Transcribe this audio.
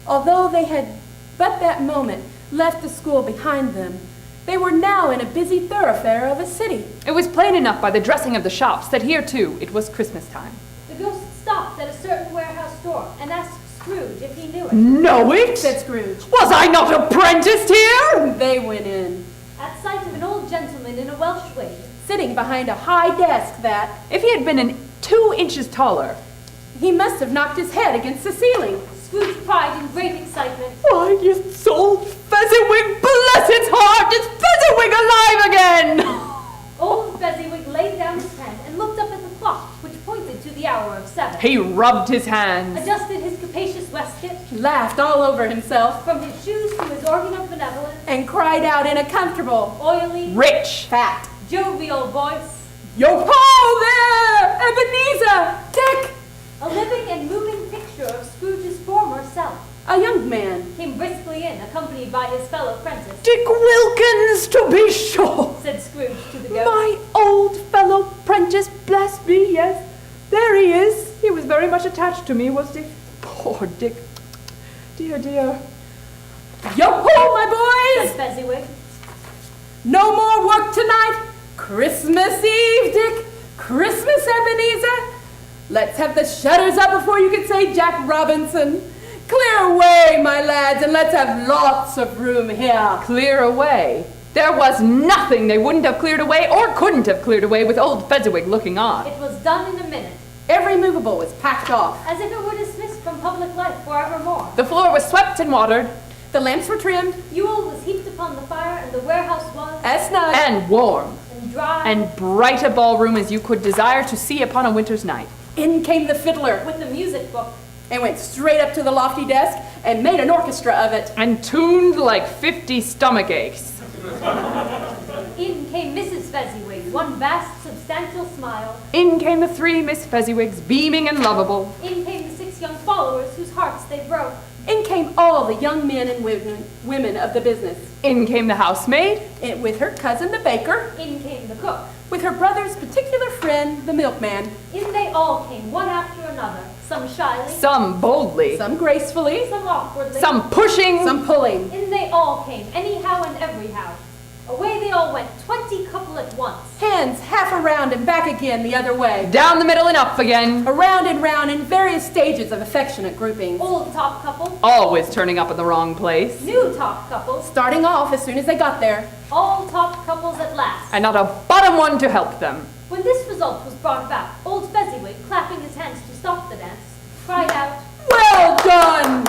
Although they had but that moment left the school behind them, they were now in a busy thoroughfare of a city. It was plain enough by the dressing of the shops that here, too, it was Christmas time. The ghost stopped at a certain warehouse door and asked Scrooge if he knew it. Know it? Said Scrooge. Was I not apprenticed here? They went in, At sight of an old gentleman in a Welsh wig, sitting behind a high desk that, If he had been 2 inches taller. he must have knocked his head against the ceiling. Scrooge cried in great excitement. Why, it's old Fezziwig, bless its heart! It's Fezziwig alive again! Old Fezziwig laid down his pen and looked up at the clock, which pointed to the hour of 7. He rubbed his hands. Adjusted his capacious waistcoat, Laughed all over himself, from his shoes to his organ of benevolence, and cried out in a comfortable, oily, Rich. fat, jovial voice. Yo-ho there! Ebenezer! Dick! A living and moving picture of Scrooge's former self A young man. came briskly in, accompanied by his fellow apprentice. Dick Wilkins, to be sure. Said Scrooge to the ghost. My old fellow prentice, bless me, yes. There he is. He was very much attached to me, was Dick. Poor Dick. Dear, dear. Yo-ho, my Said boys! Fezziwig. No more work tonight. Christmas Eve, Dick. Christmas, Ebenezer. Let's have the shutters up before you can say Jack Robinson. Clear away, my lads, and let's have lots of room here. Clear away. There was nothing they wouldn't have cleared away or couldn't have cleared away with old Fezziwig looking on. It was done in a minute, Every movable was packed off. as if it were dismissed from public life forevermore. The floor was swept and watered. The lamps were trimmed, Fuel was heaped upon the fire, and the warehouse was, as snug, And warm. and dry, And bright a ballroom as you could desire to see upon a winter's night. in came the fiddler, with the music book. and went straight up to the lofty desk and made an orchestra of it. And tuned like 50 stomach aches. In came Mrs. Fezziwig, one vast, substantial smile. In came the 3 Miss Fezziwigs, beaming and lovable. In came the 6 young followers whose hearts they broke. In came all the young men and women of the business, In came the housemaid. with her cousin the baker, In came the cook. with her brother's particular friend the milkman, In they all came, one after another, some shyly, Some boldly. some gracefully, some awkwardly. Some pushing. some pulling. In they all came, anyhow and everyhow. Away they all went, 20 couple at once. Hands half around and back again the other way, Down the middle and up again. around and round in various stages of affectionate groupings, Old top couple, Always turning up in the wrong place. new top couples, starting off as soon as they got there. all top couples at last. And not a bottom one to help them. When this result was brought about, old Fezziwig, clapping his hands to stop the dance, cried out, Well done!